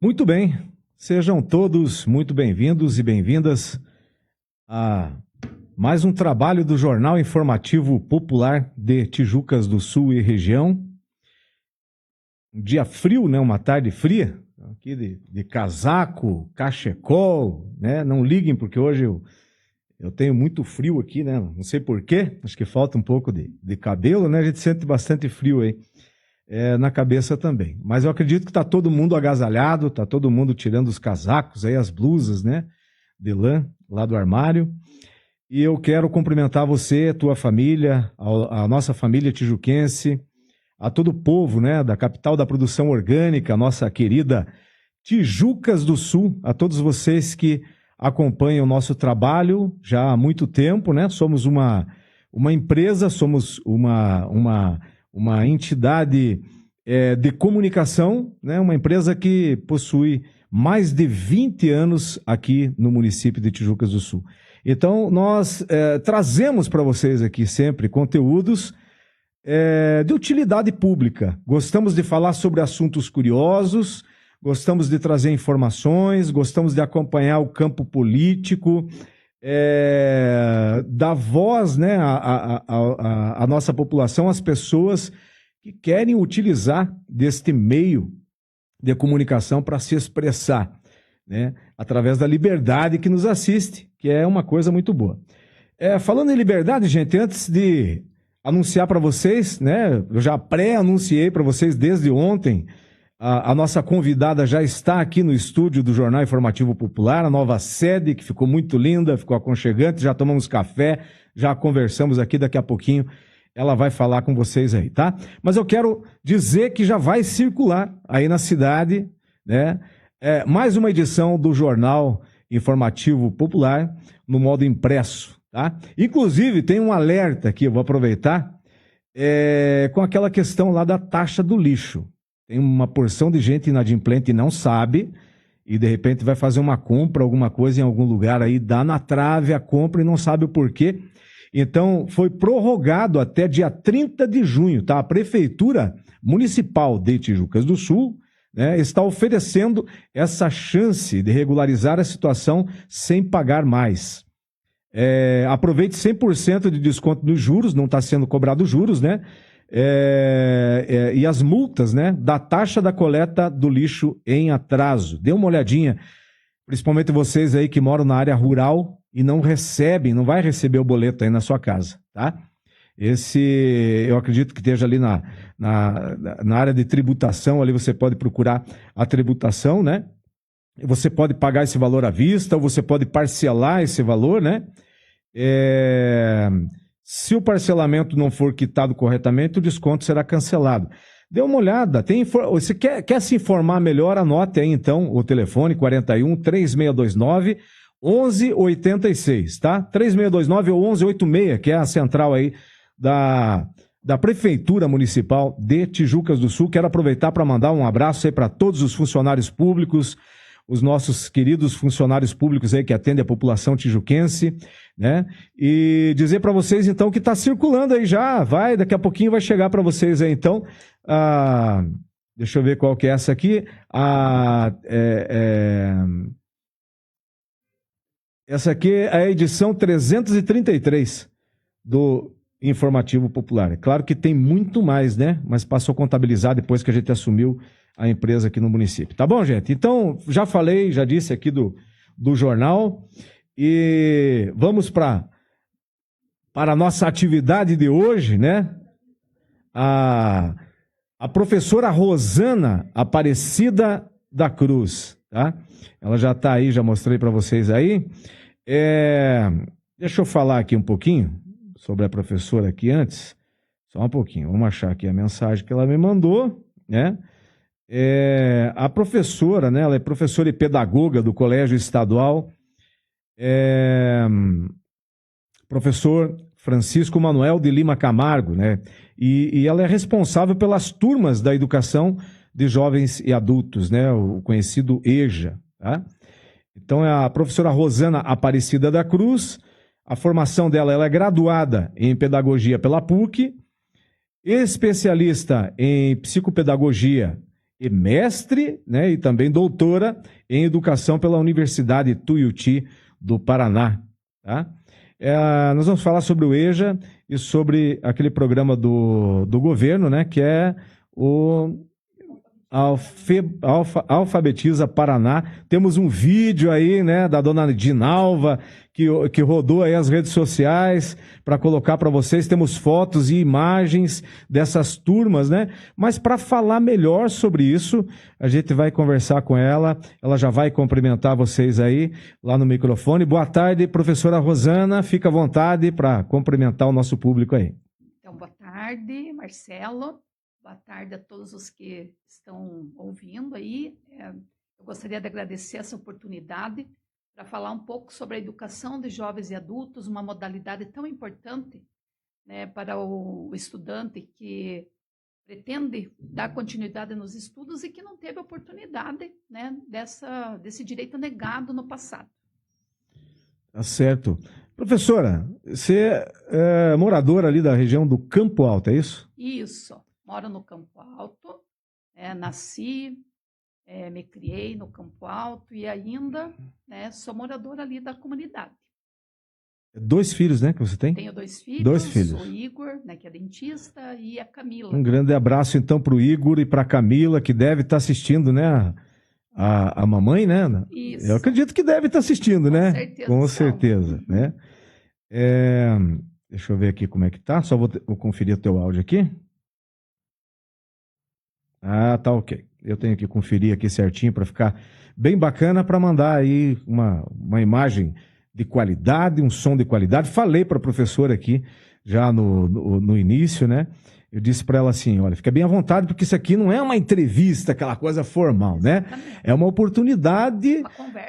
Muito bem, sejam todos muito bem-vindos e bem-vindas a mais um trabalho do Jornal Informativo Popular de Tijucas do Sul e região. Um dia frio, né? Uma tarde fria, aqui de casaco, cachecol, né? Não liguem porque hoje eu tenho muito frio aqui, né? Não sei por quê, acho que falta um pouco de cabelo, né? A gente sente bastante frio aí. Na cabeça também. Mas eu acredito que está todo mundo agasalhado, está todo mundo tirando os casacos, aí, as blusas, né, de lã, lá do armário. E eu quero cumprimentar você, a tua família, a nossa família tijuquense, a todo o povo, né, da capital da produção orgânica, a nossa querida Tijucas do Sul, a todos vocês que acompanham o nosso trabalho já há muito tempo, né? Somos uma empresa, somos uma entidade de comunicação, né? Uma empresa que possui mais de 20 anos aqui no município de Tijucas do Sul. Então, nós trazemos para vocês aqui sempre conteúdos de utilidade pública. Gostamos de falar sobre assuntos curiosos, gostamos de trazer informações, gostamos de acompanhar o campo político, dar voz, né, à nossa população, às pessoas que querem utilizar deste meio de comunicação para se expressar, né, através da liberdade que nos assiste, que é uma coisa muito boa. Falando em liberdade, gente, antes de anunciar para vocês, né, eu já pré-anunciei para vocês desde ontem. A nossa convidada já está aqui no estúdio do Jornal Informativo Popular, a nova sede, que ficou muito linda, ficou aconchegante, já tomamos café, já conversamos aqui, daqui a pouquinho ela vai falar com vocês aí, tá? Mas eu quero dizer que já vai circular aí na cidade, né, mais uma edição do Jornal Informativo Popular no modo impresso, tá? Inclusive, tem um alerta aqui, eu vou aproveitar, com aquela questão lá da taxa do lixo. Tem uma porção de gente inadimplente e não sabe, e de repente vai fazer uma compra, alguma coisa em algum lugar aí, dá na trave a compra e não sabe o porquê. Então, foi prorrogado até dia 30 de junho, tá? A Prefeitura Municipal de Tijucas do Sul, né, está oferecendo essa chance de regularizar a situação sem pagar mais. Aproveite 100% de desconto dos juros, não está sendo cobrado juros, né? E as multas, né, da taxa da coleta do lixo em atraso. Dê uma olhadinha, principalmente vocês aí que moram na área rural e não recebem, não vai receber o boleto aí na sua casa, tá? Eu acredito que esteja ali na área de tributação, ali você pode procurar a tributação, né? Você pode pagar esse valor à vista, ou você pode parcelar esse valor, né? Se o parcelamento não for quitado corretamente, o desconto será cancelado. Dê uma olhada. Você quer se informar melhor? Anote aí, então, o telefone 41-3629-1186, tá? 3629 ou 1186, que é a central aí da Prefeitura Municipal de Tijucas do Sul. Quero aproveitar para mandar um abraço aí para todos os funcionários públicos, os nossos queridos funcionários públicos aí que atendem a população tijuquense, né? E dizer para vocês, então, que está circulando aí já, daqui a pouquinho vai chegar para vocês aí, então, deixa eu ver qual que é essa aqui, essa aqui é a edição 333 do Informativo Popular. É claro que tem muito mais, né? Mas passou a contabilizar depois que a gente assumiu a empresa aqui no município. Tá bom, gente? Então, já falei, já disse aqui do jornal. E vamos para a nossa atividade de hoje, né? A professora Rosana Aparecida da Cruz, tá? Ela já está aí, já mostrei para vocês aí. Deixa eu falar aqui um pouquinho sobre a professora aqui antes. Só um pouquinho. Vamos achar aqui a mensagem que ela me mandou, né? A professora, né? Ela é professora e pedagoga do Colégio Estadual. Professor Francisco Manuel de Lima Camargo, né? E ela é responsável pelas turmas da educação de jovens e adultos, né? O conhecido EJA, tá? Então é a professora Rosana Aparecida da Cruz. A formação dela, ela é graduada em pedagogia pela PUC, especialista em psicopedagogia e mestre, né, e também doutora em educação pela Universidade Tuiuti do Paraná. Tá? Nós vamos falar sobre o EJA e sobre aquele programa do governo, né, que é o Alfabetiza Paraná. Temos um vídeo aí, né, da dona Dinalva, que rodou aí as redes sociais para colocar para vocês. Temos fotos e imagens dessas turmas, né? Mas para falar melhor sobre isso, a gente vai conversar com ela. Ela já vai cumprimentar vocês aí lá no microfone. Boa tarde, professora Rosana. Fica à vontade para cumprimentar o nosso público aí. Então, boa tarde, Marcelo. Boa tarde a todos os que estão ouvindo aí. Eu gostaria de agradecer essa oportunidade para falar um pouco sobre a educação de jovens e adultos, uma modalidade tão importante, né, para o estudante que pretende dar continuidade nos estudos e que não teve oportunidade, né, desse direito negado no passado. Tá certo. Professora, você é moradora ali da região do Campo Alto, é isso? Isso. Moro no Campo Alto, nasci, me criei no Campo Alto e ainda, né, sou moradora ali da comunidade. 2 filhos, né, que você tem? Tenho 2 filhos. 2 filhos. O Igor, né, que é dentista, e a Camila. Um grande abraço, então, para o Igor e para a Camila, que deve estar assistindo, né, a mamãe, né? Isso. Eu acredito que deve estar assistindo, né? Certeza. Com certeza, né? Deixa eu ver aqui como é que tá. Só vou conferir o teu áudio aqui. Ah, tá ok. Eu tenho que conferir aqui certinho para ficar bem bacana para mandar aí uma imagem de qualidade, um som de qualidade. Falei para a professora aqui já no início, né? Eu disse para ela assim, olha, fica bem à vontade, porque isso aqui não é uma entrevista, aquela coisa formal, né? É uma oportunidade,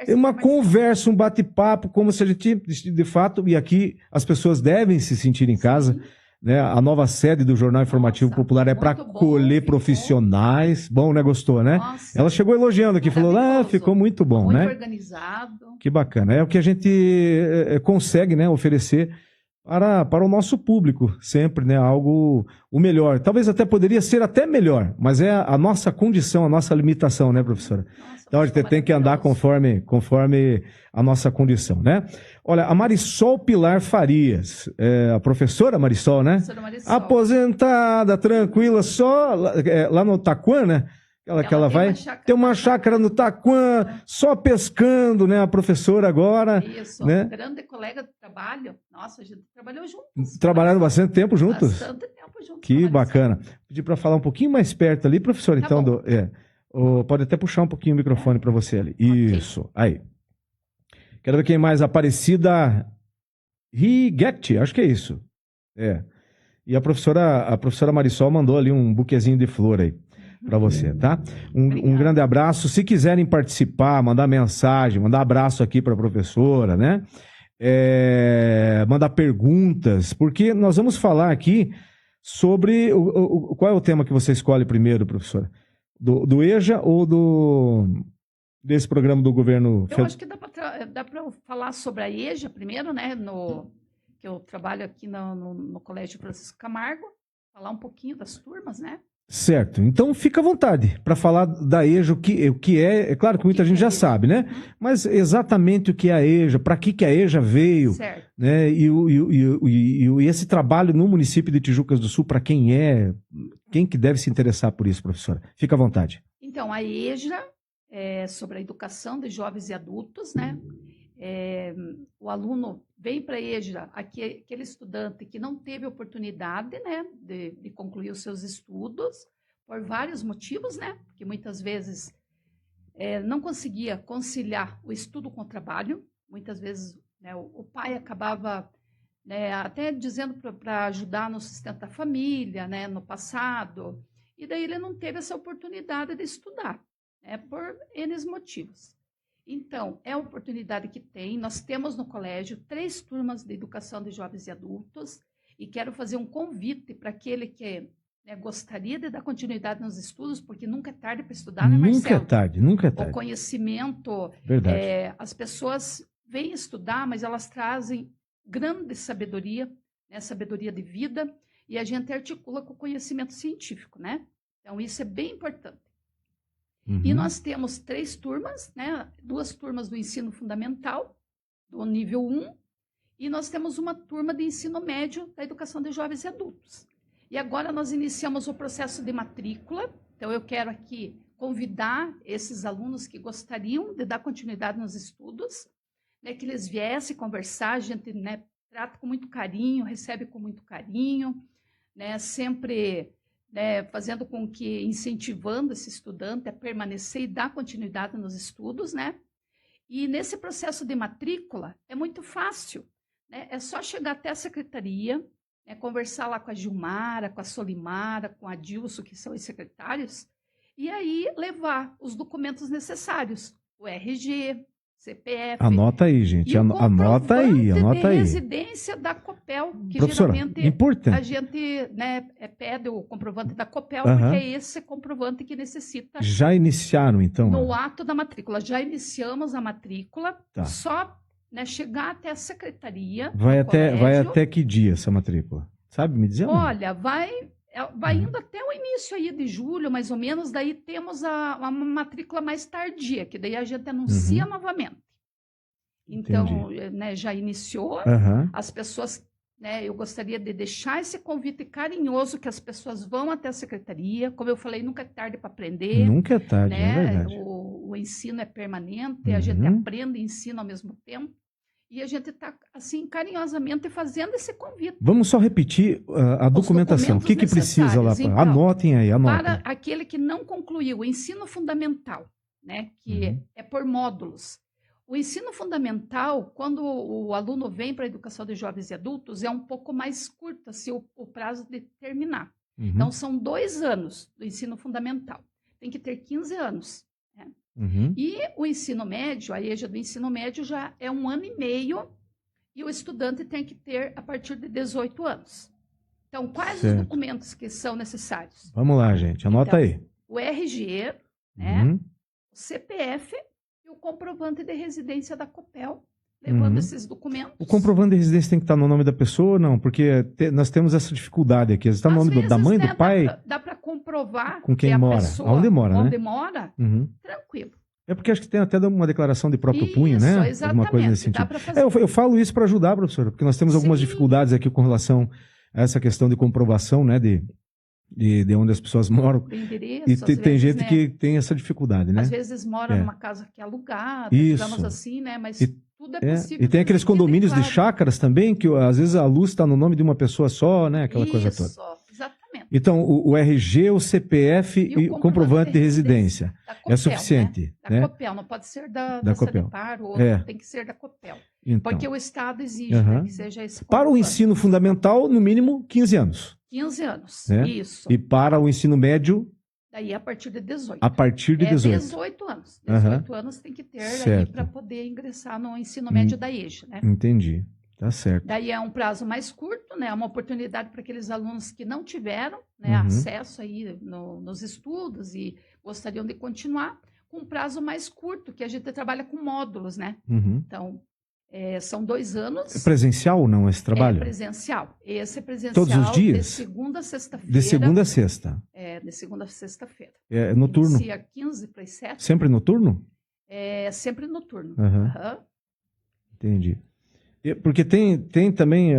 uma conversa, um bate-papo, como se a gente, de fato, e aqui as pessoas devem se sentir em casa. Sim. Né? A nova sede do Jornal Informativo Popular é para acolher profissionais. Bom, né? Gostou, né? Nossa, ela chegou elogiando aqui, falou, ficou muito bom, muito né? Muito organizado. Que bacana. É o que a gente consegue, né, oferecer para o nosso público, sempre, né? Algo o melhor. Talvez até poderia ser até melhor, mas é a nossa condição, a nossa limitação, né, professora? Nossa, então a gente tem que andar conforme a nossa condição, né? Olha, a Marisol Pilar Farias, a professora Marisol, né? Professora Marisol. Aposentada, tranquila, só lá no Taquã, né? Ela vai ter uma chácara no Taquã, só pescando, né? A professora agora. Isso, né? Grande colega de trabalho. Nossa, a gente trabalhou juntos. Trabalharam bastante tempo juntos? Bastante tempo juntos. Que bacana. Pedi para falar um pouquinho mais perto ali, professor. Tá então, pode até puxar um pouquinho o microfone para você ali. Isso, okay. Aí. Quero ver quem mais. Aparecida Righetti, acho que é isso. E a professora Marisol mandou ali um buquezinho de flor aí para você, tá? Um grande abraço. Se quiserem participar, mandar mensagem, mandar abraço aqui para a professora, né? Mandar perguntas, porque nós vamos falar aqui sobre qual é o tema que você escolhe primeiro, professora? Do EJA ou desse programa do governo? Eu acho que dá para falar sobre a EJA primeiro, né? Que eu trabalho aqui no Colégio Francisco Camargo, falar um pouquinho das turmas, né? Certo. Então, fica à vontade para falar da EJA, o que é. É claro que muita gente já sabe, né? Mas exatamente o que é a EJA, para que a EJA veio, certo. Né? E esse trabalho no município de Tijucas do Sul, para quem que deve se interessar por isso, professora? Fica à vontade. Então, a EJA é sobre a educação de jovens e adultos, né? O aluno vem para a EJA, aquele estudante que não teve oportunidade, né, de concluir os seus estudos, por vários motivos, né, porque muitas vezes não conseguia conciliar o estudo com o trabalho, muitas vezes, né, o pai acabava, né, até dizendo para ajudar no sustento da família, né, no passado, e daí ele não teve essa oportunidade de estudar, né, por N motivos. Então, é a oportunidade que tem. Nós temos no colégio 3 turmas de educação de jovens e adultos e quero fazer um convite para aquele que gostaria de dar continuidade nos estudos, porque nunca é tarde para estudar, né, Marcelo? Nunca é tarde, nunca é tarde. O conhecimento, as pessoas vêm estudar, mas elas trazem grande sabedoria, né, sabedoria de vida, e a gente articula com o conhecimento científico, né? Então, isso é bem importante. E nós temos 3 turmas, né? 2 turmas do ensino fundamental, do nível 1, e nós temos uma turma de ensino médio da educação de jovens e adultos. E agora nós iniciamos o processo de matrícula, então eu quero aqui convidar esses alunos que gostariam de dar continuidade nos estudos, né, que eles viessem conversar, a gente, né, trata com muito carinho, recebe com muito carinho, né, sempre, né, fazendo com que, incentivando esse estudante a permanecer e dar continuidade nos estudos, né? E nesse processo de matrícula é muito fácil, né? É só chegar até a secretaria, né, conversar lá com a Gilmara, com a Solimara, com a Dilso, que são os secretários, e aí levar os documentos necessários, o RG, CPF. Anota aí, gente. E o Anota aí, anota aí. residência da Copel, que Professora, geralmente importante. a gente, né, pede o comprovante da Copel, porque é esse comprovante que necessita. Já iniciaram, então? No ato da matrícula. Já iniciamos a matrícula, Tá. só, né, chegar até a secretaria. Vai até que dia essa matrícula? Sabe me dizer? Olha, vai indo até o início aí de julho, mais ou menos, daí temos a matrícula mais tardia, que daí a gente anuncia novamente. Então, né, já iniciou, as pessoas, né, eu gostaria de deixar esse convite carinhoso que as pessoas vão até a secretaria, como eu falei, nunca é tarde para aprender. Nunca é tarde, né? É verdade. O ensino é permanente, a gente aprende e ensina ao mesmo tempo. E a gente está, assim, carinhosamente fazendo esse convite. Vamos só repetir a documentação. O que precisa lá? Então, anotem aí, anotem. Para aquele que não concluiu o ensino fundamental, né, que é por módulos. O ensino fundamental, quando o aluno vem para a educação de jovens e adultos, é um pouco mais curto assim, o prazo de terminar. Então, são 2 anos do ensino fundamental. Tem que ter 15 anos. Né? E o ensino médio, a EJA do ensino médio já é 1 ano e meio e o estudante tem que ter a partir de 18 anos. Então, quais os documentos que são necessários? Vamos lá, gente, anota aí. O RG, né? O CPF e o comprovante de residência da Copel, levando esses documentos. O comprovante de residência tem que estar no nome da pessoa ou não? Porque nós temos essa dificuldade aqui. Está no nome da mãe, né, do pai? Dá para comprovar com quem que mora. A pessoa, onde mora, onde né? mora, tranquilo. É porque acho que tem até uma declaração de próprio punho, né? Exatamente. Alguma coisa nesse sentido. Dá pra fazer. Eu falo isso para ajudar, professora, porque nós temos algumas dificuldades aqui com relação a essa questão de comprovação, né? De onde as pessoas moram. Endereço, e tem vezes, gente né, que tem essa dificuldade, né? Às vezes mora numa casa que é alugada, Isso. digamos assim, né? Mas tudo é possível. E tem aqueles condomínios de chácaras também, que às vezes a luz está no nome de uma pessoa só, né? Aquela coisa toda. Isso, exatamente. Então, o RG, o CPF e o comprovante de residência. Copel, é suficiente. Né? Da Copel, não pode ser da Copel. Sanepar, ou tem que ser da Copel. Então, porque o Estado exige né, que seja esse para o ensino fundamental, no mínimo 15 anos. 15 anos, isso. E para o ensino médio? Daí a partir de 18. A partir de 18. 18 anos. 18 anos tem que ter aí para poder ingressar no ensino médio da EJA, né? Entendi. Tá certo. Daí é um prazo mais curto, né? É uma oportunidade para aqueles alunos que não tiveram né, acesso aí nos estudos e gostariam de continuar, com um prazo mais curto, que a gente trabalha com módulos, né? Então, são 2 anos. É presencial ou não esse trabalho? É presencial. Esse é presencial. Todos os dias? De segunda a sexta-feira. De segunda a sexta? De segunda a sexta-feira. É noturno? Inicia 15 para as 7. Sempre noturno? Sempre noturno. Entendi. Porque tem também,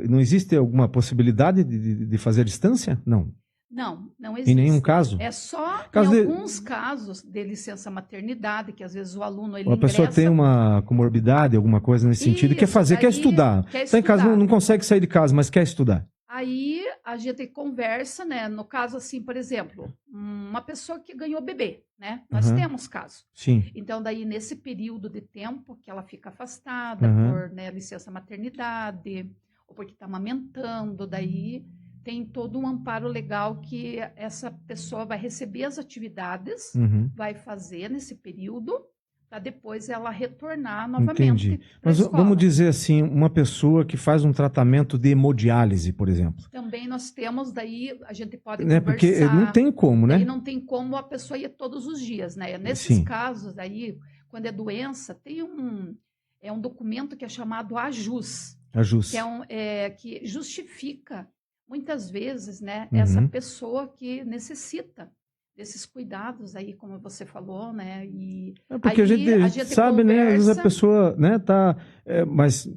não existe alguma possibilidade de fazer a distância? Não. Não existe. Em nenhum caso? É só em alguns casos de licença maternidade, que às vezes o aluno ele a pessoa ingressa... tem uma comorbidade, alguma coisa nesse sentido, e quer estudar. Está em casa, não consegue sair de casa, mas quer estudar. Aí a gente conversa, né? No caso, assim, por exemplo, uma pessoa que ganhou bebê, né? Nós temos caso. Sim. Então, daí, nesse período de tempo que ela fica afastada por licença maternidade, ou porque está amamentando, daí tem todo um amparo legal que essa pessoa vai receber as atividades, vai fazer nesse período, para depois ela retornar novamente. Entendi. Mas vamos dizer assim, uma pessoa que faz um tratamento de hemodiálise, por exemplo. Também nós temos, daí a gente pode conversar. Porque não tem como, né? Daí não tem como a pessoa ir todos os dias, né? Nesses casos aí, quando é doença, tem um documento que é chamado AJUS. AJUS. Que que justifica, muitas vezes, né, essa pessoa que necessita desses cuidados aí, como você falou, né? E porque aí a gente sabe, né? Às vezes a pessoa, né, mas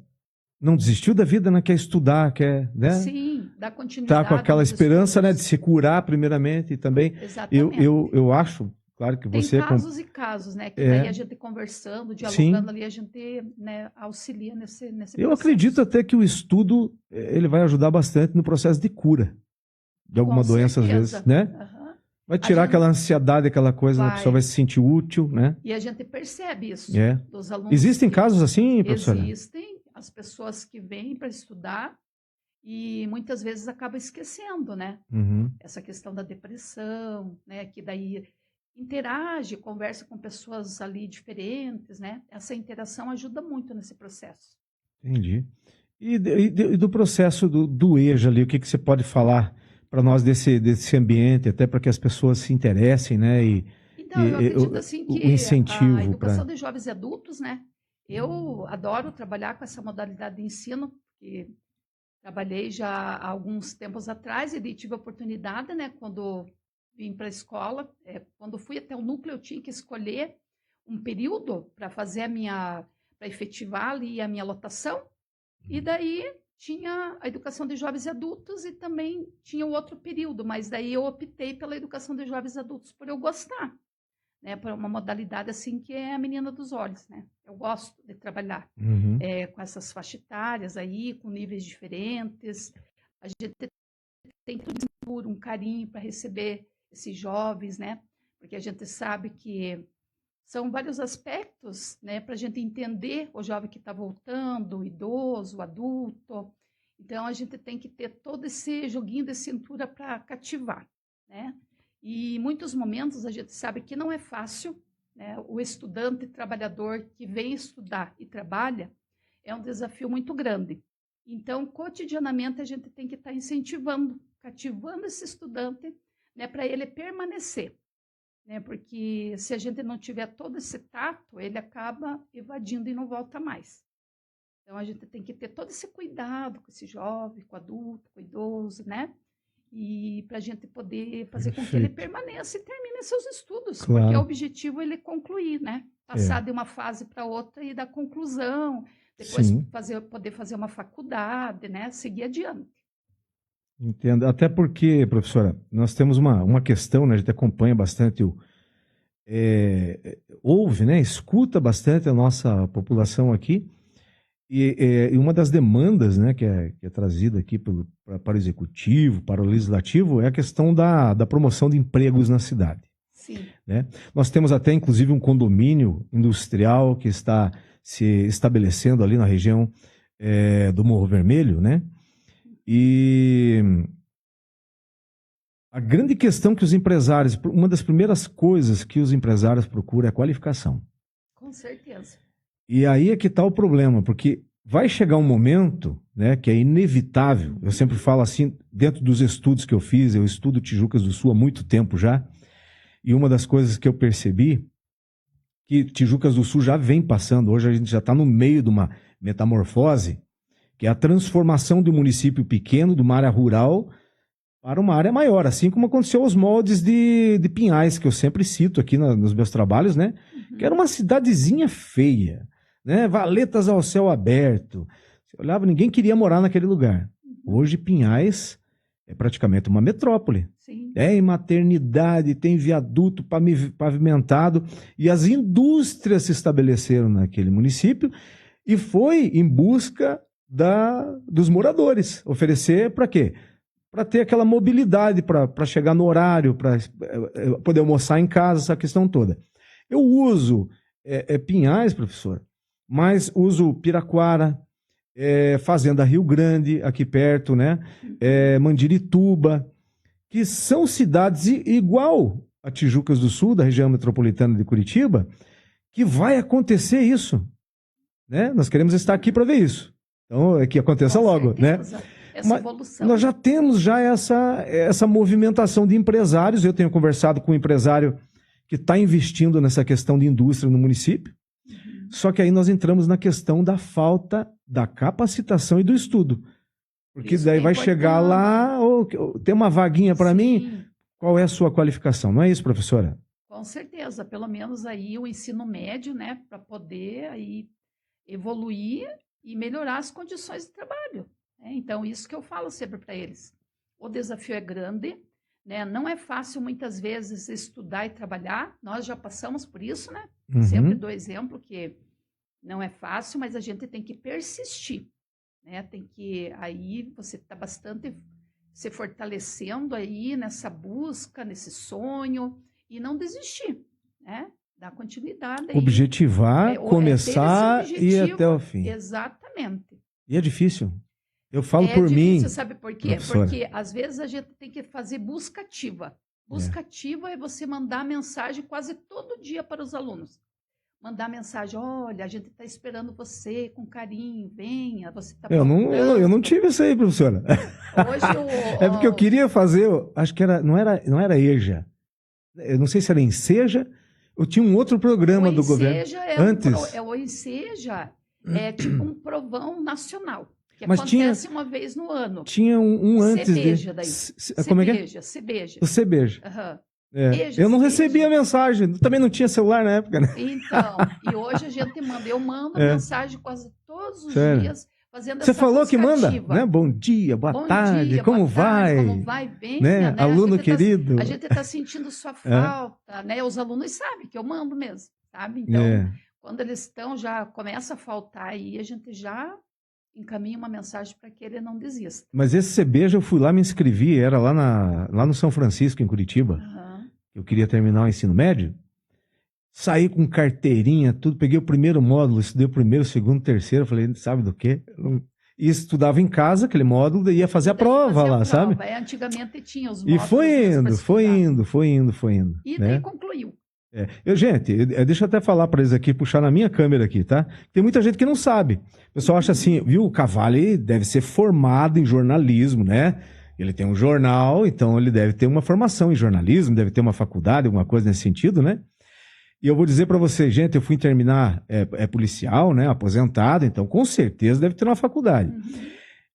não desistiu da vida, né? Quer estudar, quer, né? Sim, dar continuidade. Tá com aquela esperança, estudos. né, de se curar primeiramente e também. Exatamente. Eu acho, claro que Tem você... casos e casos, né? Que daí a gente conversando, dialogando ali, a gente, né, auxilia nesse processo. Eu acredito até que o estudo, ele vai ajudar bastante no processo de cura de alguma doença, às vezes, né? Uhum. Vai tirar aquela ansiedade, aquela coisa, a pessoa vai se sentir útil, né? E a gente percebe isso dos alunos. Existem casos assim, professora? Existem. As pessoas que vêm para estudar e muitas vezes acabam esquecendo, né? Uhum. Essa questão da depressão, né? Que daí interage, conversa com pessoas ali diferentes, né? Essa interação ajuda muito nesse processo. Entendi. E do processo do EJA ali, o que você pode falar para nós desse ambiente, até para que as pessoas se interessem, né? Então, eu acredito assim que o incentivo a educação de jovens e adultos, né? Eu adoro trabalhar com essa modalidade de ensino, porque trabalhei já há alguns tempos atrás e tive a oportunidade, né? Quando vim para a escola, quando fui até o núcleo, eu tinha que escolher um período para fazer para efetivar ali a minha lotação. E daí tinha a educação de jovens e adultos e também tinha o outro período, mas daí eu optei pela educação de jovens e adultos por eu gostar, né, por uma modalidade assim que é a menina dos olhos, né? Eu gosto de trabalhar com essas faixas etárias aí, com níveis diferentes. A gente tem tudo um carinho para receber esses jovens, né? Porque a gente sabe que são vários aspectos, né, para a gente entender o jovem que está voltando, o idoso, o adulto. Então, a gente tem que ter todo esse joguinho de cintura para cativar, né? E em muitos momentos a gente sabe que não é fácil, né? O estudante trabalhador que vem estudar e trabalha é um desafio muito grande. Então, cotidianamente, a gente tem que estar incentivando, cativando esse estudante, né, para ele permanecer. Né? Porque se a gente não tiver todo esse tato, ele acaba evadindo e não volta mais. Então, a gente tem que ter todo esse cuidado com esse jovem, com o adulto, com o idoso, né? E para a gente poder fazer com que ele permaneça e termine seus estudos, claro. Porque o objetivo é ele concluir, né? Passar de uma fase para outra e dar conclusão, depois poder fazer uma faculdade, né? Seguir adiante. Entendo. Até porque, professora, nós temos uma questão, né? A gente acompanha bastante, ouve, né? Escuta bastante a nossa população aqui. E uma das demandas, né, que é trazida aqui para o executivo, para o legislativo, é a questão da promoção de empregos na cidade. Sim. Né? Nós temos até, inclusive, um condomínio industrial que está se estabelecendo ali na região do Morro Vermelho, né? E a grande questão que os empresários, uma das primeiras coisas que os empresários procuram é a qualificação. Com certeza. E aí é que está o problema, porque vai chegar um momento, né, que é inevitável. Eu sempre falo assim, dentro dos estudos que eu fiz, eu estudo Tijucas do Sul há muito tempo já, e uma das coisas que eu percebi, que Tijucas do Sul já vem passando, hoje a gente já está no meio de uma metamorfose, que é a transformação de um município pequeno, de uma área rural, para uma área maior, assim como aconteceu aos moldes de Pinhais, que eu sempre cito aqui nos meus trabalhos, né? Que era uma cidadezinha feia, né? Valetas ao céu aberto. Você olhava, ninguém queria morar naquele lugar. Hoje, Pinhais é praticamente uma metrópole. Sim. Tem maternidade, tem viaduto pavimentado, e as indústrias se estabeleceram naquele município e foi em busca dos moradores. Oferecer para quê? Para ter aquela mobilidade, para chegar no horário, para poder almoçar em casa, essa questão toda. Eu uso Pinhais, professor, mas uso Piraquara, Fazenda Rio Grande, aqui perto, né? Mandirituba, que são cidades igual a Tijucas do Sul, da região metropolitana de Curitiba, que vai acontecer isso. Né? Nós queremos estar aqui para ver isso. Então, é que aconteça logo, né? Essa evolução. Nós já temos essa movimentação de empresários. Eu tenho conversado com um empresário que está investindo nessa questão de indústria no município. Só que aí nós entramos na questão da falta da capacitação e do estudo. Porque daí vai chegar lá, tem uma vaguinha para mim, qual é a sua qualificação. Não é isso, professora? Com certeza, pelo menos aí o ensino médio, né, para poder aí evoluir e melhorar as condições de trabalho, né? Então, isso que eu falo sempre para eles. O desafio é grande, né? Não é fácil muitas vezes estudar e trabalhar, nós já passamos por isso, né? Sempre dou exemplo que não é fácil, mas a gente tem que persistir, né? Tem que, aí você está bastante se fortalecendo aí nessa busca, nesse sonho, e não desistir, né? Dar continuidade aí. Objetivar, começar e ir até o fim. Exatamente. E é difícil. Eu falo É por difícil, mim. Sabe por quê? Professora. Porque às vezes a gente tem que fazer busca ativa. Busca ativa é você mandar mensagem quase todo dia para os alunos. Mandar mensagem, olha, a gente está esperando você com carinho, venha, você está eu não tive isso aí, professora. Hoje É porque eu queria fazer, acho que não era EJA. Eu não sei se era Enseja, ou tinha um outro programa do governo. Antes. O Enseja é tipo um provão nacional, que Mas acontece uma vez no ano. Tinha um antes Cebeja de... daí. Como é que é? Cebeja. O Cebeja. Uhum. Eu não recebia a mensagem, também não tinha celular na época, né? Então, e hoje a gente manda, eu mando mensagem quase todos os dias, fazendo Você essa falou que manda, ativa. né? Bom dia, boa tarde, como vai? Como vai? Venha, né? Aluno querido. A gente está sentindo sua falta, né? Os alunos sabem que eu mando mesmo, sabe? Então, quando eles estão, já começa a faltar aí, a gente já encaminha uma mensagem para que ele não desista. Mas esse Cebeja eu fui lá, me inscrevi, era lá no São Francisco, em Curitiba. Eu queria terminar o ensino médio. Saí com carteirinha, tudo. Peguei o primeiro módulo, estudei o primeiro, segundo, terceiro. Falei, sabe do quê? E estudava em casa, aquele módulo, e ia fazer a prova lá, sabe? Antigamente tinha os módulos. E foi indo. E daí concluiu. Gente, deixa eu até falar para eles aqui, puxar na minha câmera aqui, tá? Tem muita gente que não sabe. O pessoal acha assim, viu, o Cavalli deve ser formado em jornalismo, né? Ele tem um jornal, então ele deve ter uma formação em jornalismo, deve ter uma faculdade, alguma coisa nesse sentido, né? E eu vou dizer para você, gente, eu fui terminar, policial, né? Aposentado, então com certeza deve ter uma faculdade.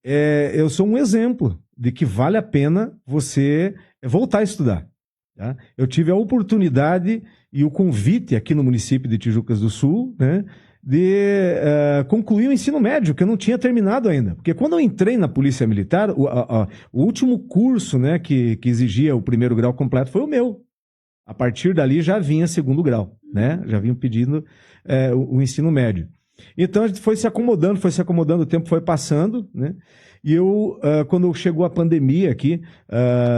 Eu sou um exemplo de que vale a pena você voltar a estudar. Tá? Eu tive a oportunidade e o convite aqui no município de Tijucas do Sul, né, de concluir o ensino médio, que eu não tinha terminado ainda. Porque quando eu entrei na Polícia Militar, o último curso, né, que exigia o primeiro grau completo foi o meu. A partir dali já vinha segundo grau, né? Já vinham pedindo o ensino médio. Então a gente foi se acomodando, o tempo foi passando, né? E eu, quando chegou a pandemia aqui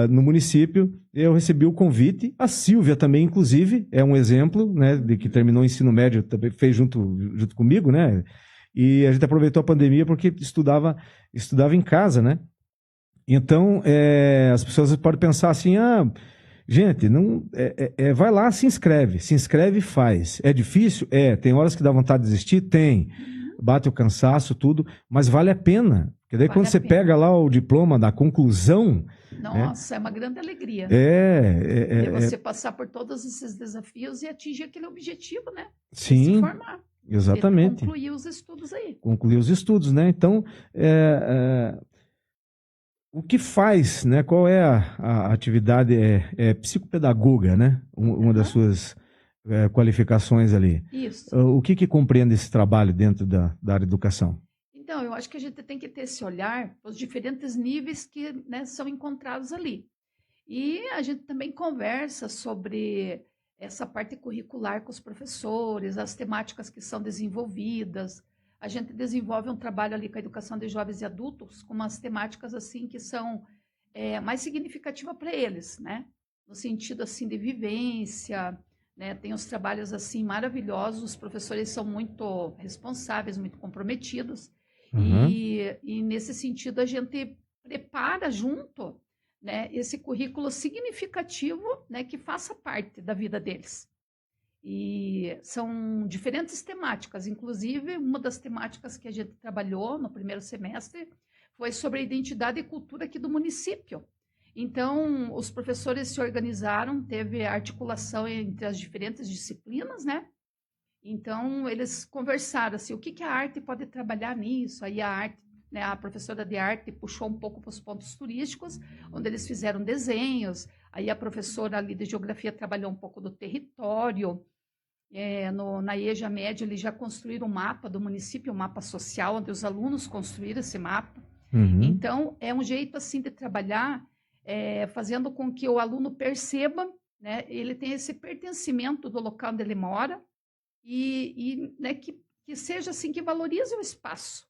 no município, eu recebi o convite. A Silvia também, inclusive, é um exemplo, né, de que terminou o ensino médio, também fez junto comigo, né? E a gente aproveitou a pandemia porque estudava em casa, né? Então, as pessoas podem pensar assim, gente, não, vai lá, se inscreve e faz. É difícil? Tem horas que dá vontade de desistir? Tem. Bate o cansaço, tudo, mas vale a pena. Porque daí quando você pega lá o diploma da conclusão... Nossa, é uma grande alegria. Você passar por todos esses desafios e atingir aquele objetivo, né? Sim, se formar. Exatamente. Concluir os estudos aí. Concluir os estudos, né? Então, o que faz, né? Qual é a atividade? Psicopedagoga, né? Uma das suas qualificações ali. Isso. O que compreende esse trabalho dentro da área de educação? Então, eu acho que a gente tem que ter esse olhar para os diferentes níveis que, né, são encontrados ali. E a gente também conversa sobre essa parte curricular com os professores, as temáticas que são desenvolvidas. A gente desenvolve um trabalho ali com a educação de jovens e adultos, com umas temáticas assim que são mais significativas para eles, né? No sentido assim de vivência, né? Tem os trabalhos assim maravilhosos, os professores são muito responsáveis, muito comprometidos. E nesse sentido a gente prepara junto, né, esse currículo significativo, né, que faça parte da vida deles. E são diferentes temáticas, inclusive uma das temáticas que a gente trabalhou no primeiro semestre foi sobre a identidade e cultura aqui do município. Então, os professores se organizaram, teve articulação entre as diferentes disciplinas, né? Então, eles conversaram assim, o que a arte pode trabalhar nisso? Aí a arte, né, a professora de arte puxou um pouco para os pontos turísticos, onde eles fizeram desenhos. Aí a professora ali de geografia trabalhou um pouco do território. Na EJA Média, eles já construíram um mapa do município, um mapa social, onde os alunos construíram esse mapa. Uhum. Então, é um jeito assim de trabalhar, fazendo com que o aluno perceba, né, ele tem esse pertencimento do local onde ele mora e né, que seja assim, que valorize o espaço.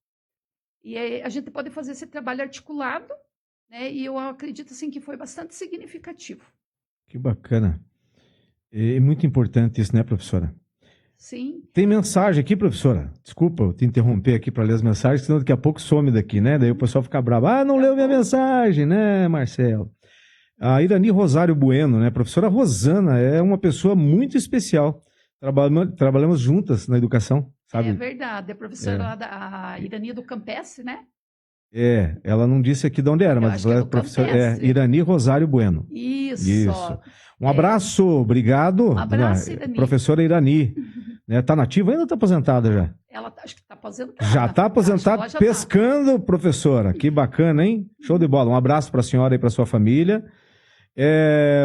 E a gente pode fazer esse trabalho articulado, né, e eu acredito assim, que foi bastante significativo. Que bacana. É muito importante isso, né, professora? Sim. Tem mensagem aqui, professora? Desculpa eu te interromper aqui para ler as mensagens, senão daqui a pouco some daqui, né? Daí o pessoal fica bravo. Ah, não leu minha mensagem, né, Marcelo? A Irani Rosário Bueno, né? A professora Rosana é uma pessoa muito especial. Trabalhamos juntas na educação, sabe? É verdade. A professora lá a Irani do Campestre, né? Ela não disse aqui de onde era, mas ela é professora Irani Rosário Bueno. Isso. Um abraço, obrigado. Um abraço, Irani. Professora Irani. Né, tá nativa ainda ou tá aposentada já? Ela acho que tá aposentada. Já tá aposentada, pescando, professora. Que bacana, hein? Show de bola. Um abraço para a senhora e para sua família.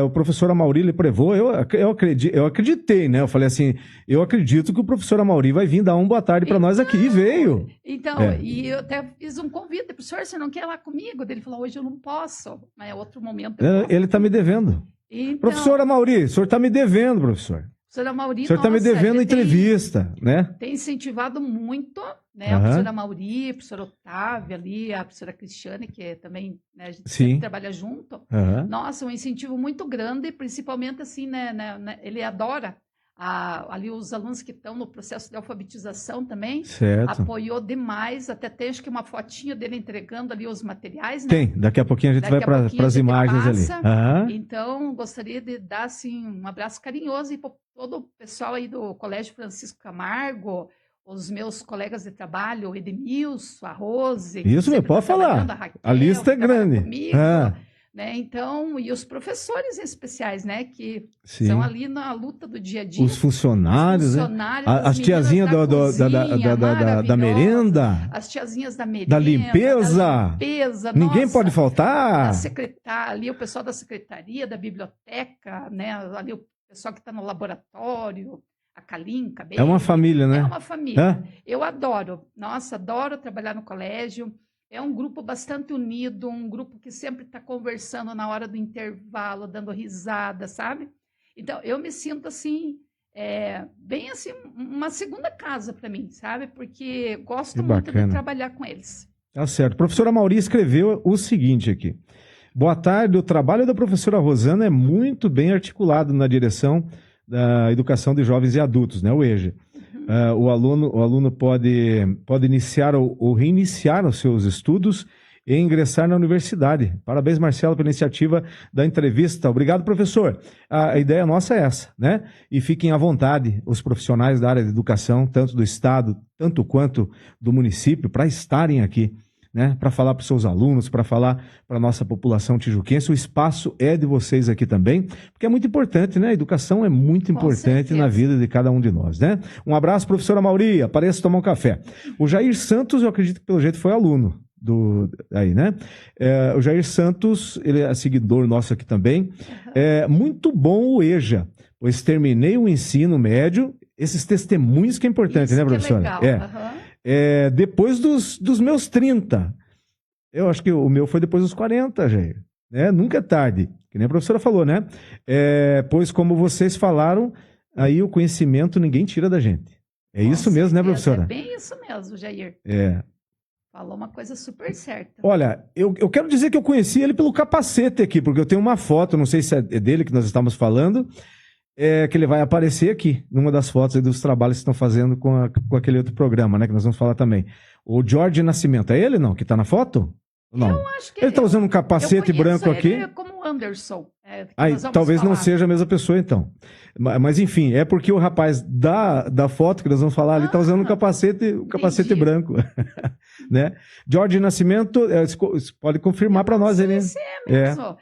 O professor Amaury Prevô, eu acreditei, né? Eu falei assim, eu acredito que o professor Amaury vai vir dar uma boa tarde para nós aqui. E veio. Então, e eu até fiz um convite. Professor, você não quer ir lá comigo? Ele falou, hoje eu não posso, mas é outro momento. Ele tá me devendo. Então, professor Amaury, o senhor tá me devendo, professor. Professora Amaury, o senhor está me devendo entrevista, né? Tem incentivado muito, né? A professora Amaury, a professora Otávia ali, a professora Cristiane, que também, né, a gente sempre trabalha junto. Nossa, um incentivo muito grande, principalmente assim, né, ele adora ali os alunos que estão no processo de alfabetização também. Certo. Apoiou demais, até tem acho que uma fotinha dele entregando ali os materiais, né? Tem, daqui a pouquinho a gente vai para as imagens ali. Então, gostaria de dar assim, um abraço carinhoso para todo o pessoal aí do Colégio Francisco Camargo, os meus colegas de trabalho, o Edmilson, a Rose. Isso, me pode falar. A lista é grande. Comigo, né? Então, e os professores em especiais, né? Que são ali na luta do dia a dia. Os funcionários, né? As tiazinhas da merenda. As tiazinhas da merenda. Da limpeza. Ninguém pode faltar. Da secretária, ali o pessoal da secretaria, da biblioteca, né? Ali o pessoal que está no laboratório. A Kalinka. É uma família, né? É uma família. Eu adoro. Nossa, adoro trabalhar no colégio. É um grupo bastante unido, um grupo que sempre está conversando na hora do intervalo, dando risada, sabe? Então, eu me sinto assim, bem assim, uma segunda casa para mim, sabe? Porque gosto muito de trabalhar com eles. Tá certo. A professora Amaury escreveu o seguinte aqui. Boa tarde, o trabalho da professora Rosana é muito bem articulado na direção da educação de jovens e adultos, né? O EJA. O aluno pode iniciar ou reiniciar os seus estudos e ingressar na universidade. Parabéns, Marcelo, pela iniciativa da entrevista. Obrigado, professor. A ideia nossa é essa, né? E fiquem à vontade os profissionais da área de educação, tanto do Estado, tanto quanto do município, para estarem aqui, né? Para falar para os seus alunos, para falar para a nossa população tijuquense. O espaço é de vocês aqui também, porque é muito importante, né? A educação é muito importante na vida de cada um de nós, né? Um abraço, professora Amaury, apareça tomar um café. O Jair Santos, eu acredito que pelo jeito foi aluno aí, né? O Jair Santos, ele é seguidor nosso aqui também. Muito bom o EJA, pois terminei o ensino médio, esses testemunhos que é importante, né, professora? Legal. Depois dos meus 30. Eu acho que o meu foi depois dos 40, Jair. Nunca é tarde, que nem a professora falou, né? Pois como vocês falaram, aí o conhecimento ninguém tira da gente. Isso mesmo, né, professora? É bem isso mesmo, Jair. Falou uma coisa super certa. Olha, eu quero dizer que eu conheci ele pelo capacete aqui, porque eu tenho uma foto, não sei se é dele que nós estamos falando, que ele vai aparecer aqui, numa das fotos aí dos trabalhos que estão fazendo com aquele outro programa, né, que nós vamos falar também. O Jorge Nascimento, é ele não, que está na foto? Não. Eu acho que ele está usando um capacete branco aqui. Ele como Anderson. Talvez não seja a mesma pessoa, então. Mas enfim, é porque o rapaz da foto que nós vamos falar ali está usando um capacete branco. Né? Jorge Nascimento, pode confirmar para nós. Ele mesmo.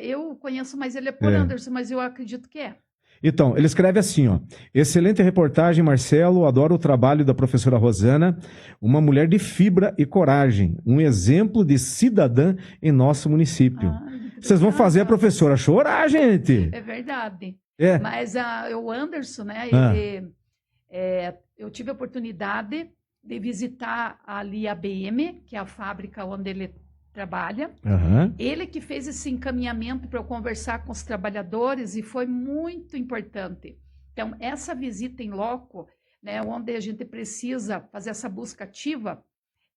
Eu conheço, mas ele é por Anderson, mas eu acredito que é. Então, ele escreve assim, ó. Excelente reportagem, Marcelo. Adoro o trabalho da professora Rosana. Uma mulher de fibra e coragem. Um exemplo de cidadã em nosso município. Vocês vão fazer a professora chorar, gente. É verdade. É. Mas o Anderson, né, eu tive a oportunidade de visitar ali a BM, que é a fábrica onde ele trabalha. Ele que fez esse encaminhamento para eu conversar com os trabalhadores e foi muito importante. Então, essa visita em loco, né, onde a gente precisa fazer essa busca ativa,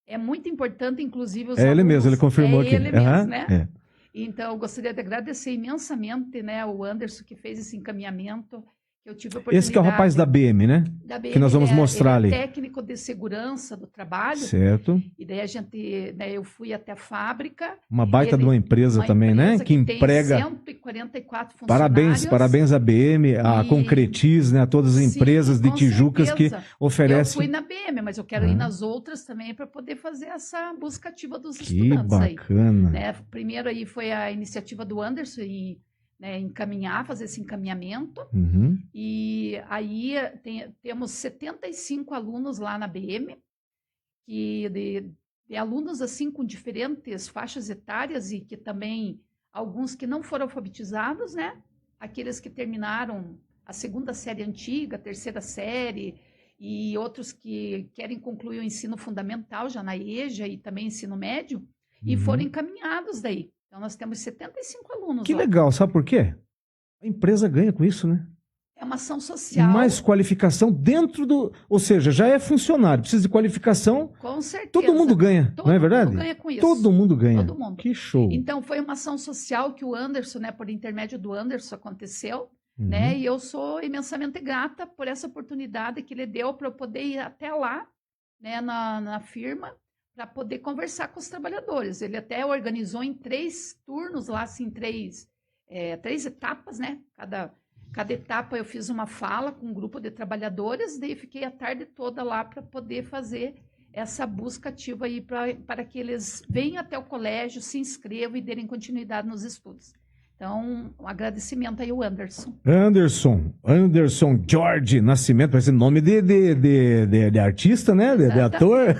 é muito importante, inclusive, os alunos... ele mesmo, ele confirmou aqui. Ele mesmo, né? Então, eu gostaria de agradecer imensamente, né, o Anderson que fez esse encaminhamento, que eu tive a oportunidade... Esse que é o rapaz da BM, né? Da BM, que nós vamos mostrar ali. Técnico de segurança do trabalho. Certo. E daí a gente, né, eu fui até a fábrica. Uma baita de uma empresa também, né? Que emprega... Tem 144 funcionários. Parabéns à BM, a Concretiz, né? A todas as empresas de Tijucas que oferecem... Eu fui na BM, mas eu quero ir nas outras também para poder fazer essa busca ativa dos que estudantes aí. Que bacana. Né? Primeiro aí foi a iniciativa do Anderson e... Né, fazer esse encaminhamento. E aí temos 75 alunos lá na BM, de alunos assim com diferentes faixas etárias e que também, alguns que não foram alfabetizados, né? Aqueles que terminaram a 2ª série antiga, a 3ª série, e outros que querem concluir o ensino fundamental já na EJA e também ensino médio, e foram encaminhados daí. Então, nós temos 75 alunos. Que legal, sabe por quê? A empresa ganha com isso, né? É uma ação social. Mais qualificação dentro do... Ou seja, já é funcionário, precisa de qualificação. Com certeza. Todo mundo ganha, não é verdade? Todo mundo ganha com isso. Todo mundo ganha. Todo mundo. Que show. Então, foi uma ação social que o Anderson, né, por intermédio do Anderson, aconteceu. Né? E eu sou imensamente grata por essa oportunidade que ele deu para eu poder ir até lá, né, na firma, para poder conversar com os trabalhadores. Ele até organizou em 3 turnos lá, assim, 3 etapas, né? Cada etapa eu fiz uma fala com um grupo de trabalhadores, daí fiquei a tarde toda lá para poder fazer essa busca ativa aí para que eles venham até o colégio, se inscrevam e derem continuidade nos estudos. Então, um agradecimento aí ao Anderson. Anderson Jorge Nascimento, parece nome de artista, né? De ator.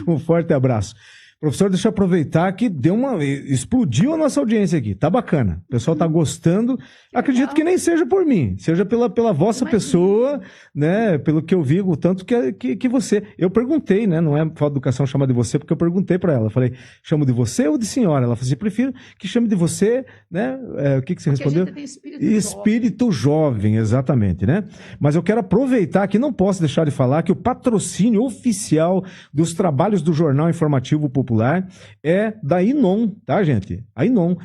Um forte abraço. Professor, deixa eu aproveitar que explodiu a nossa audiência aqui. Tá bacana. O pessoal tá gostando. Acredito que nem seja por mim, seja pela vossa pessoa, né? Pelo que eu vi, o tanto que você. Eu perguntei, né? Não é falta de educação chamar de você, porque eu perguntei para ela. Eu falei, chamo de você ou de senhora? Ela falou assim, prefiro que chame de você, né? O que você respondeu? A gente tem espírito jovem, exatamente, né? Mas eu quero aproveitar que não posso deixar de falar que o patrocínio oficial dos trabalhos do Jornal Informativo Popular é da Inon, tá, gente? A Inon,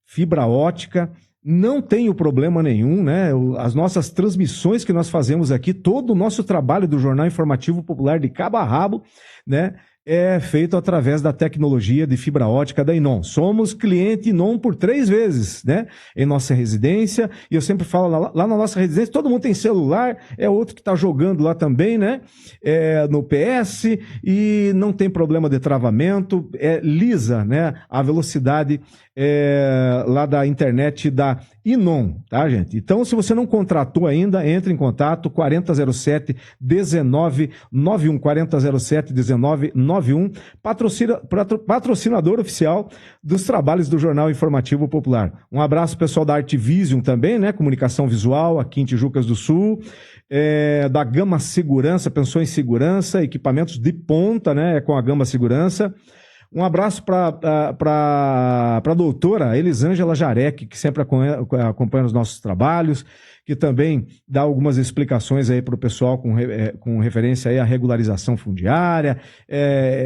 fibra ótica, não tem problema nenhum, né? As nossas transmissões que nós fazemos aqui, todo o nosso trabalho do Jornal Informativo Popular de cabo a rabo, né? É feito através da tecnologia de fibra ótica da Inon. Somos cliente Inon por 3 vezes, né? Em nossa residência. E eu sempre falo, lá na nossa residência, todo mundo tem celular, é outro que está jogando lá também, né? No PS, e não tem problema de travamento, é lisa, né? A velocidade lá da internet da Inon, tá, gente? Então, se você não contratou ainda, entre em contato, 4007-1991, 4007-1991, patrocinador oficial dos trabalhos do Jornal Informativo Popular. Um abraço, pessoal da Artvision também, né? Comunicação visual, aqui em Tijucas do Sul, da Gama Segurança, pensou em segurança, equipamentos de ponta, né? Com a Gama Segurança. Um abraço para a doutora Elisângela Jarec, que sempre acompanha os nossos trabalhos, que também dá algumas explicações aí para o pessoal com referência aí à regularização fundiária,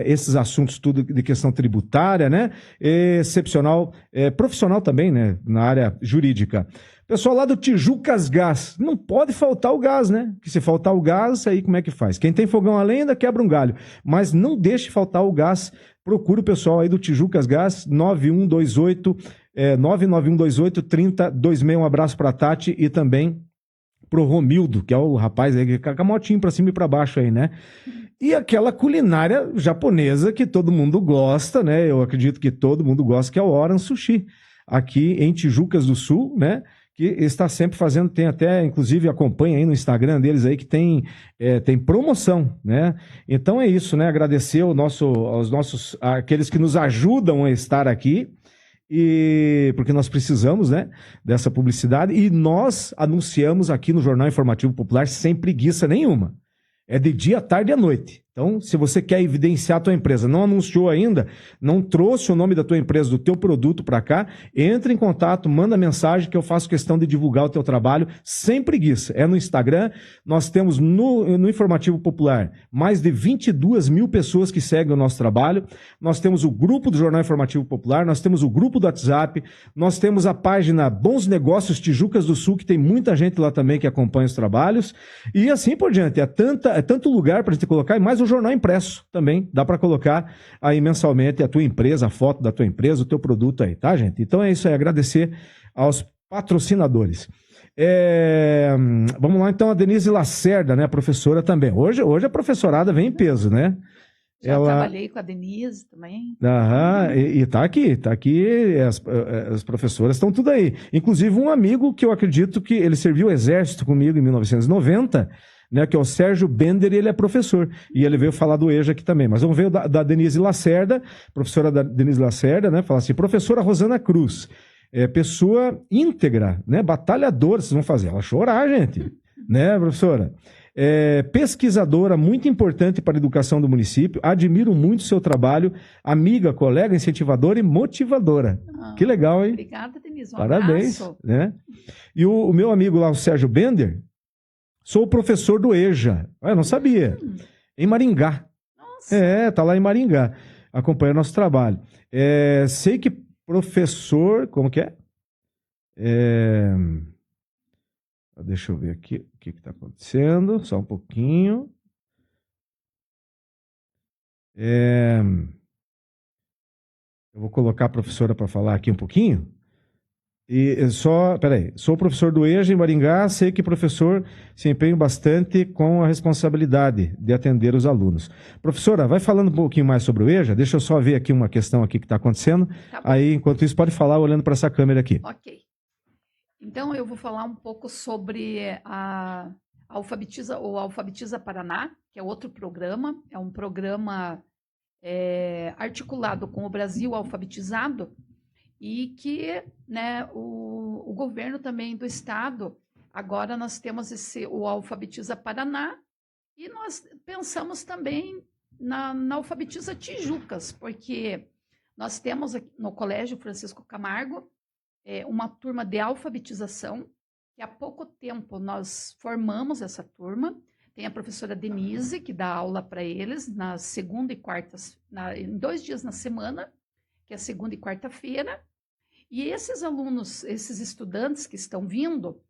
esses assuntos tudo de questão tributária, né? Excepcional, profissional também, né? Na área jurídica. Pessoal lá do Tijucas Gás, não pode faltar o gás, né? Que se faltar o gás, aí como é que faz? Quem tem fogão a lenha ainda quebra um galho, mas não deixe faltar o gás. Procure o pessoal aí do Tijucas Gás, 99128-3026. Um abraço para a Tati e também pro Romildo, que é o rapaz aí que fica com a motinho para cima e para baixo aí, né? E aquela culinária japonesa que todo mundo gosta, né? Eu acredito que todo mundo gosta, que é o Oran Sushi, aqui em Tijucas do Sul, né? Que está sempre fazendo, tem até, inclusive, acompanha aí no Instagram deles aí, que tem promoção, né? Então é isso, né? Agradecer aos nossos, aqueles que nos ajudam a estar aqui e porque nós precisamos, né, dessa publicidade, e nós anunciamos aqui no Jornal Informativo Popular sem preguiça nenhuma. É de dia, tarde e à noite. Então, se você quer evidenciar a tua empresa, não anunciou ainda, não trouxe o nome da tua empresa, do teu produto para cá, entre em contato, manda mensagem que eu faço questão de divulgar o teu trabalho sem preguiça. É no Instagram, nós temos no Informativo Popular mais de 22 mil pessoas que seguem o nosso trabalho, nós temos o grupo do Jornal Informativo Popular, nós temos o grupo do WhatsApp, nós temos a página Bons Negócios Tijucas do Sul, que tem muita gente lá também que acompanha os trabalhos, e assim por diante. É tanto lugar para a gente colocar, e mais o jornal impresso também, dá para colocar aí mensalmente a tua empresa, a foto da tua empresa, o teu produto aí, tá, gente? Então é isso aí, agradecer aos patrocinadores. Vamos lá, então, a Denise Lacerda, né, professora também. Hoje a professorada vem em peso, né? Já trabalhei com a Denise também. Aham, e tá aqui, as professoras estão tudo aí. Inclusive um amigo que eu acredito que ele serviu o exército comigo em 1990, né, que é o Sérgio Bender, e ele é professor. E ele veio falar do EJA aqui também. Mas vamos ver da Denise Lacerda, professora da Denise Lacerda, né, fala assim, professora Rosana Cruz, pessoa íntegra, né, batalhadora, vocês vão fazer ela chorar, gente, né, professora? Pesquisadora muito importante para a educação do município, admiro muito o seu trabalho, amiga, colega, incentivadora e motivadora. Que legal, hein? Obrigada, Denise. Parabéns, abraço. né? E o meu amigo lá, o Sérgio Bender, sou o professor do EJA. Eu não sabia. Em Maringá. Nossa. Tá lá em Maringá. Acompanha nosso trabalho. Sei que professor... Como que é? Deixa eu ver aqui o que está acontecendo. Só um pouquinho. Eu vou colocar a professora para falar aqui um pouquinho. Peraí, sou professor do EJA em Maringá, sei que professor se empenha bastante com a responsabilidade de atender os alunos. Professora, vai falando um pouquinho mais sobre o EJA, deixa eu só ver aqui uma questão aqui que está acontecendo, aí enquanto isso pode falar olhando para essa câmera aqui. Ok. Então eu vou falar um pouco sobre a Alfabetiza Paraná, que é outro programa, é um programa articulado com o Brasil Alfabetizado, e que, né, o governo também do estado, agora nós temos o Alfabetiza Paraná, e nós pensamos também na Alfabetiza Tijucas, porque nós temos no Colégio Francisco Camargo uma turma de alfabetização, que há pouco tempo nós formamos essa turma. Tem a professora Denise, que dá aula para eles na segunda e quarta, em 2 dias na semana, que é segunda e quarta-feira. E esses alunos, esses estudantes que estão vindo,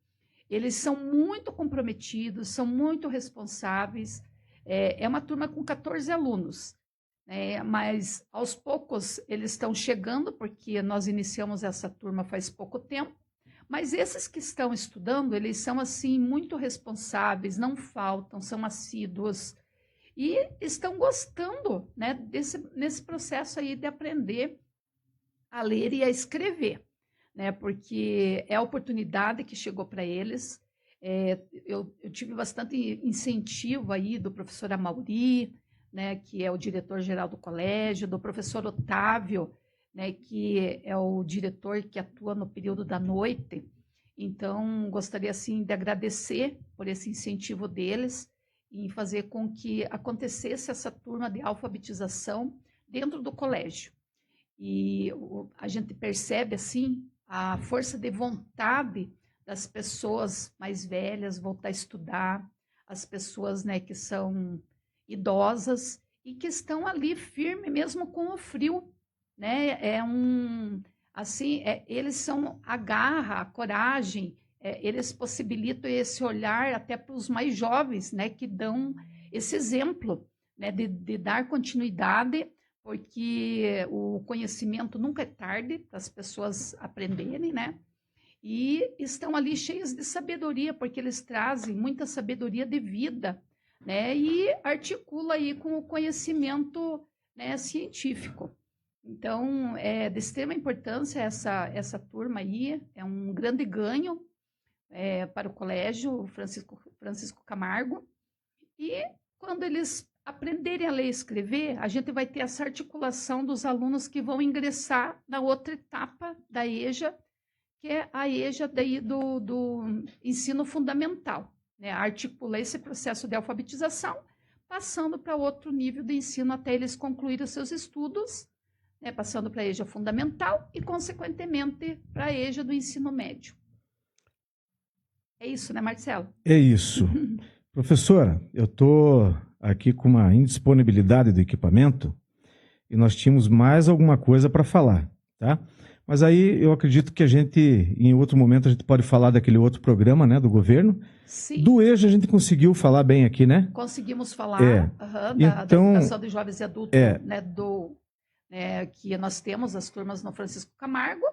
eles são muito comprometidos, são muito responsáveis. É uma turma com 14 alunos, mas aos poucos eles estão chegando, porque nós iniciamos essa turma faz pouco tempo. Mas esses que estão estudando, eles são assim muito responsáveis, não faltam, são assíduos e estão gostando, né, nesse processo aí de aprender a ler e a escrever, né? Porque é a oportunidade que chegou para eles. Eu tive bastante incentivo aí do professor Amauri, né, que é o diretor-geral do colégio, do professor Otávio, né, que é o diretor que atua no período da noite. Então, gostaria, assim, de agradecer por esse incentivo deles em fazer com que acontecesse essa turma de alfabetização dentro do colégio. E a gente percebe, assim, a força de vontade das pessoas mais velhas voltar a estudar, as pessoas, né, que são idosas e que estão ali firme mesmo com o frio, né? Eles são a garra, a coragem, eles possibilitam esse olhar até para os mais jovens, né, que dão esse exemplo, né, de dar continuidade, porque o conhecimento nunca é tarde para as pessoas aprenderem, né? E estão ali cheios de sabedoria, porque eles trazem muita sabedoria de vida, né? E articula aí com o conhecimento, né, científico. Então, é de extrema importância essa turma aí, é um grande ganho para o colégio Francisco Camargo. E quando eles aprenderem a ler e escrever, a gente vai ter essa articulação dos alunos que vão ingressar na outra etapa da EJA, que é a EJA daí do ensino fundamental, né? Articula esse processo de alfabetização, passando para outro nível de ensino até eles concluírem os seus estudos, né? Passando para a EJA fundamental e, consequentemente, para a EJA do ensino médio. É isso, né, Marcelo? É isso. Professora, eu estou aqui com uma indisponibilidade do equipamento e nós tínhamos mais alguma coisa para falar, tá? Mas aí eu acredito que a gente, em outro momento, a gente pode falar daquele outro programa, né, do governo. Sim. Do EJA a gente conseguiu falar bem aqui, né? Conseguimos falar da educação de jovens e adultos, né, que nós temos as turmas no Francisco Camargo,